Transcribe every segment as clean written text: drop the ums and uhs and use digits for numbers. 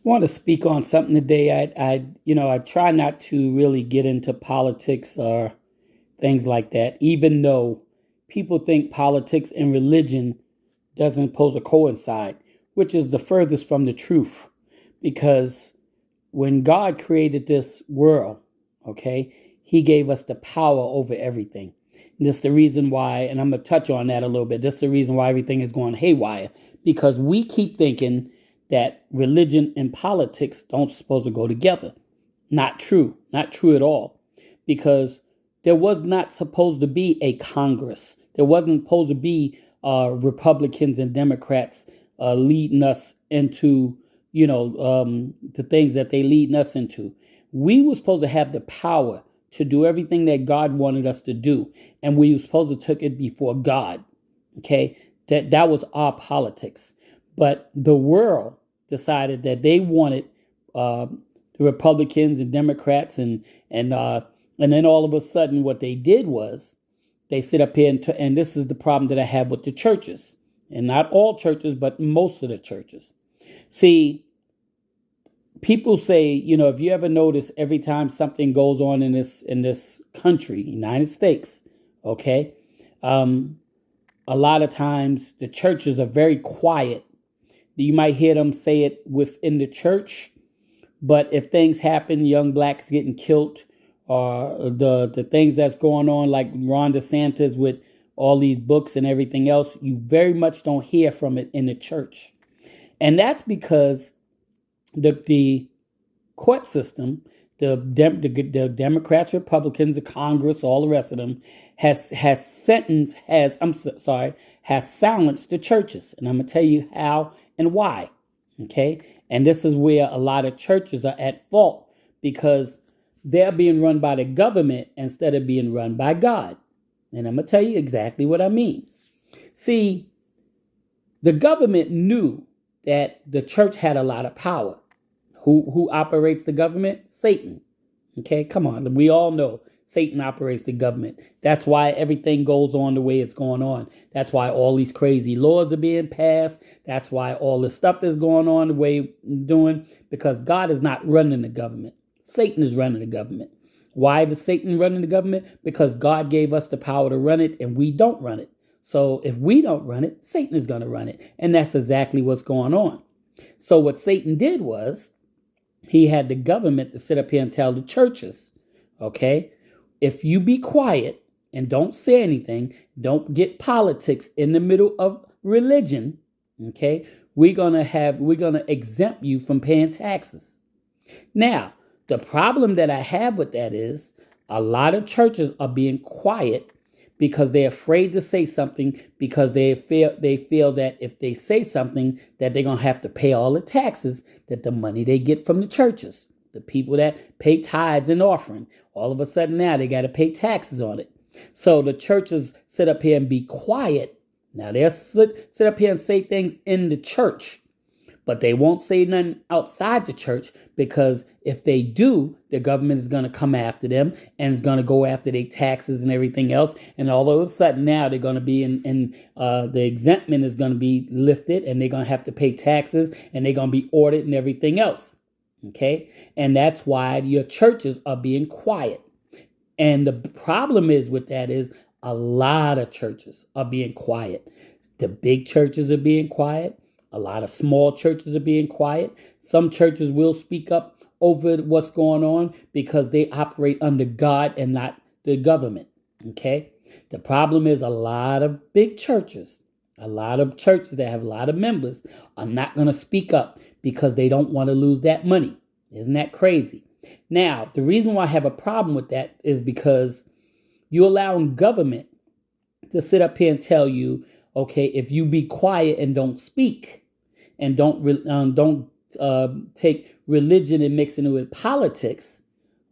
Want to speak on something today. I try not to really get into politics or things like that, even though people think politics and religion doesn't supposed to coincide, which is the furthest from the truth. Because when God created this world, okay, He gave us the power over everything. And this is the reason why, and I'm gonna touch on that a little bit. This is the reason why everything is going haywire because we keep thinking that religion and politics don't supposed to go together. Not true. Not true at all. Because there was not supposed to be a Congress. There wasn't supposed to be Republicans and Democrats leading us into, the things that they leading us into. We were supposed to have the power to do everything that God wanted us to do, and we were supposed to took it before God. Okay, that was our politics, but the world decided that they wanted the Republicans and Democrats, and then all of a sudden, what they did was they sit up here and this is the problem that I have with the churches, and not all churches, but most of the churches. See, people say, if you ever notice, every time something goes on in this country, United States, okay, a lot of times the churches are very quiet. You might hear them say it within the church, but if things happen, young blacks getting killed, or the things that's going on, like Ron DeSantis with all these books and everything else, you very much don't hear from it in the church. And that's because the court system, the Democrats, Republicans, the Congress, all the rest of them, has silenced the churches. And I'm gonna tell you how and why. Okay, and this is where a lot of churches are at fault because they're being run by the government instead of being run by God. And I'm gonna tell you exactly what I mean. See, the government knew that the church had a lot of power. Who operates the government? Satan. Okay, come on. We all know Satan operates the government. That's why everything goes on the way it's going on. That's why all these crazy laws are being passed. That's why all this stuff is going on the way it's doing, because God is not running the government. Satan is running the government. Why does Satan run the government? Because God gave us the power to run it and we don't run it. So if we don't run it, Satan is going to run it. And that's exactly what's going on. So what Satan did was he had the government to sit up here and tell the churches, okay, if you be quiet and don't say anything, don't get politics in the middle of religion, okay, we're going to exempt you from paying taxes. Now, the problem that I have with that is a lot of churches are being quiet because they're afraid to say something, because they feel that if they say something that they're going to have to pay all the taxes, that the money they get from the churches, the people that pay tithes and offering, all of a sudden now they got to pay taxes on it. So the churches sit up here and be quiet. Now they'll sit up here and say things in the church, but they won't say nothing outside the church, because if they do, the government is going to come after them and is going to go after their taxes and everything else. And all of a sudden now they're going to be the exemption is going to be lifted, and they're going to have to pay taxes, and they're going to be audited and everything else. Okay. And that's why your churches are being quiet. And the problem is with that is a lot of churches are being quiet. The big churches are being quiet. A lot of small churches are being quiet. Some churches will speak up over what's going on because they operate under God and not the government. Okay? The problem is a lot of big churches, a lot of churches that have a lot of members are not going to speak up because they don't want to lose that money. Isn't that crazy? Now, the reason why I have a problem with that is because you're allowing government to sit up here and tell you, okay, if you be quiet and don't speak, and don't take religion and mixing it with politics,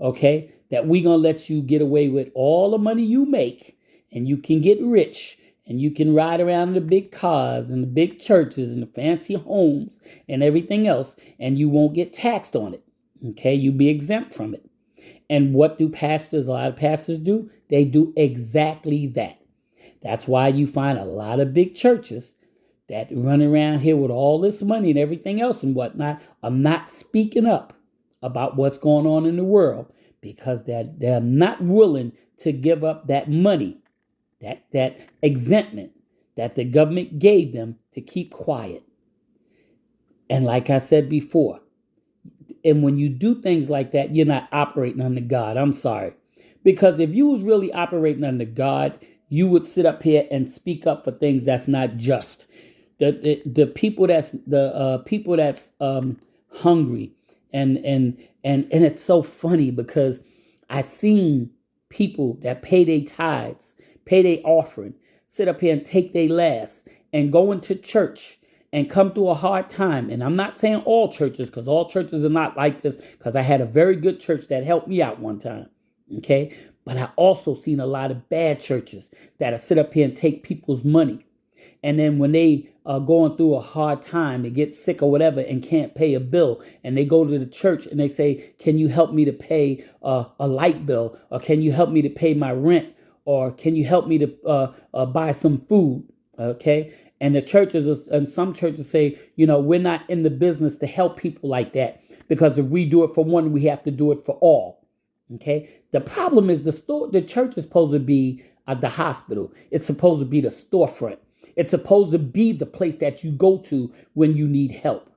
okay, that we're going to let you get away with all the money you make, and you can get rich, and you can ride around in the big cars and the big churches and the fancy homes and everything else, and you won't get taxed on it, okay? You'll be exempt from it. And what do pastors, a lot of pastors do? They do exactly that. That's why you find a lot of big churches that run around here with all this money and everything else and whatnot are not speaking up about what's going on in the world because they're not willing to give up that money, that exemption that the government gave them to keep quiet. And like I said before, and when you do things like that, you're not operating under God. I'm sorry. Because if you was really operating under God, you would sit up here and speak up for things that's not just. The people that's hungry and it's so funny because I seen people that pay their tithes, pay their offering, sit up here and take their last and go into church and come through a hard time. And I'm not saying all churches, because all churches are not like this, because I had a very good church that helped me out one time. Okay. But I also seen a lot of bad churches that'll sit up here and take people's money. And then when they are going through a hard time, they get sick or whatever and can't pay a bill, and they go to the church and they say, can you help me to pay a light bill? Or can you help me to pay my rent? Or can you help me to buy some food? Okay. And the churches and some churches say, we're not in the business to help people like that, because if we do it for one, we have to do it for all. Okay. The problem is the church is supposed to be the hospital. It's supposed to be the storefront. It's supposed to be the place that you go to when you need help.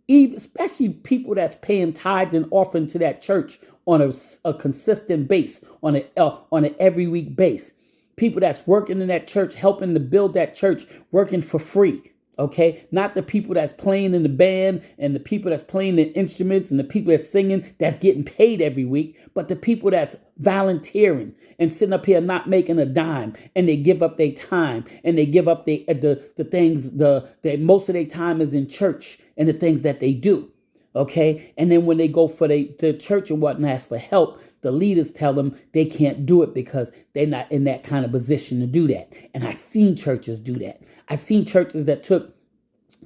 Especially people that's paying tithes and offering to that church on a consistent base, on an every week base. People that's working in that church, helping to build that church, working for free. Okay, not the people that's playing in the band and the people that's playing the instruments and the people that's singing that's getting paid every week, but the people that's volunteering and sitting up here not making a dime, and they give up their time and they give up the things. The most of their time is in church and the things that they do. Okay, and then when they go for the church and whatnot, ask for help, the leaders tell them they can't do it because they're not in that kind of position to do that. And I've seen churches do that. I've seen churches that took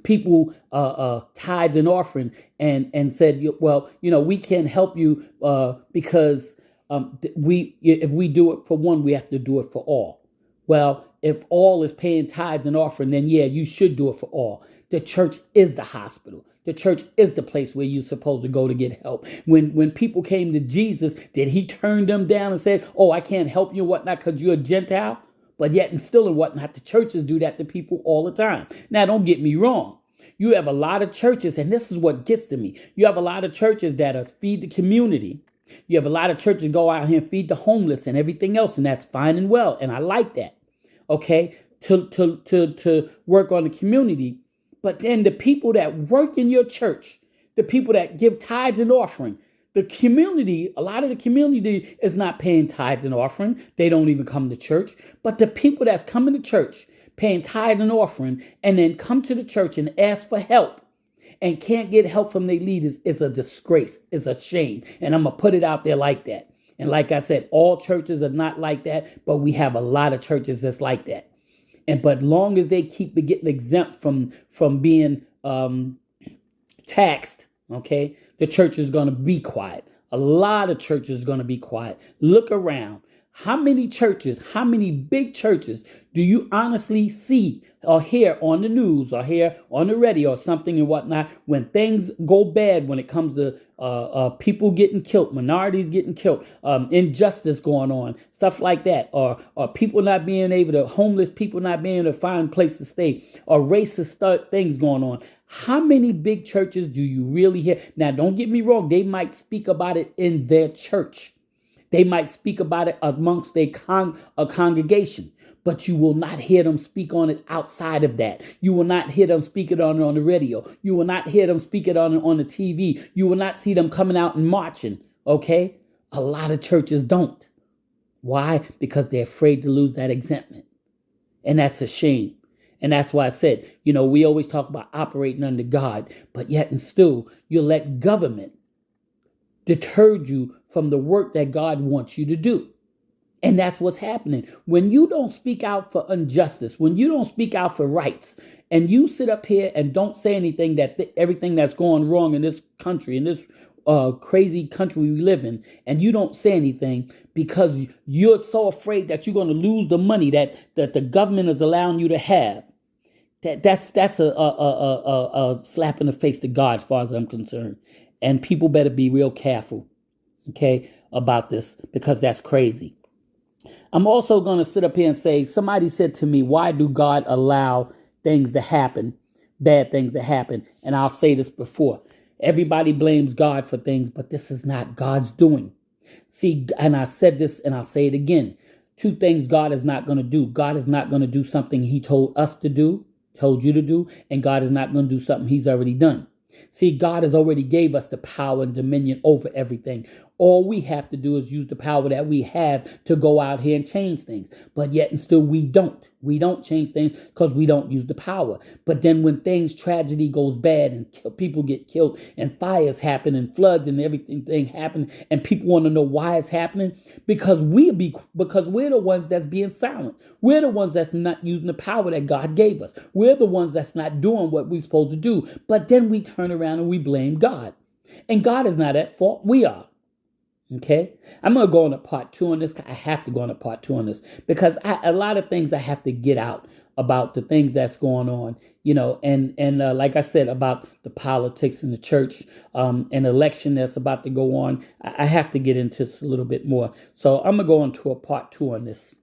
people tithes and offering and said, well, we can't help you because if we do it for one, we have to do it for all. Well, if all is paying tithes and offering, then yeah, you should do it for all. The church is the hospital. The church is the place where you're supposed to go to get help. When people came to Jesus, did he turn them down and said, oh, I can't help you and whatnot because you're a Gentile? But yet and still and whatnot, the churches do that to people all the time. Now, don't get me wrong. You have a lot of churches, and this is what gets to me. You have a lot of churches that feed the community. You have a lot of churches go out here and feed the homeless and everything else, and that's fine and well. And I like that. Okay, to work on the community. But then the people that work in your church, the people that give tithes and offering, the community, a lot of the community is not paying tithes and offering. They don't even come to church. But the people that's coming to church, paying tithe and offering, and then come to the church and ask for help and can't get help from their leaders is a disgrace. It's a shame. And I'm going to put it out there like that. And like I said, all churches are not like that, but we have a lot of churches that's like that. But long as they keep getting exempt from being taxed, okay, the church is going to be quiet. A lot of churches are going to be quiet. Look around. How many churches, how many big churches do you honestly see or hear on the news or hear on the radio or something and whatnot when things go bad when it comes to people getting killed, minorities getting killed, injustice going on, stuff like that, or people not being able to, homeless people not being able to find a place to stay, or racist things going on? How many big churches do you really hear? Now, don't get me wrong. They might speak about it in their church. They might speak about it amongst a congregation, but you will not hear them speak on it outside of that. You will not hear them speak it on the radio. You will not hear them speak it on the TV. You will not see them coming out and marching, okay? A lot of churches don't. Why? Because they're afraid to lose that exemption. And that's a shame. And that's why I said, we always talk about operating under God, but yet and still, you let government deter you from the work that God wants you to do. And that's what's happening. When you don't speak out for injustice, when you don't speak out for rights, and you sit up here and don't say anything everything that's going wrong in this country, in this crazy country we live in, and you don't say anything because you're so afraid that you're going to lose the money that the government is allowing you to have, That's a slap in the face to God, as far as I'm concerned. And people better be real careful, okay, about this, because that's crazy. I'm also going to sit up here and say, somebody said to me, why do God allow things to happen, bad things to happen? And I'll say this before. Everybody blames God for things, but this is not God's doing. See, and I said this and I'll say it again. Two things God is not going to do. God is not going to do something he told us to do, told you to do, and God is not going to do something he's already done. See, God has already gave us the power and dominion over everything. All we have to do is use the power that we have to go out here and change things. But yet and still we don't. We don't change things because we don't use the power. But then when tragedy goes bad and people get killed and fires happen and floods and everything happen and people want to know why it's happening, because we're the ones that's being silent. We're the ones that's not using the power that God gave us. We're the ones that's not doing what we're supposed to do. But then we turn around and we blame God. And God is not at fault. We are. Okay, I'm going to go on a part 2 on this. I have to go on a part 2 on this because a lot of things I have to get out about the things that's going on, and like I said, about the politics in the church, an election that's about to go on. I have to get into this a little bit more. So I'm going to go on to a part 2 on this.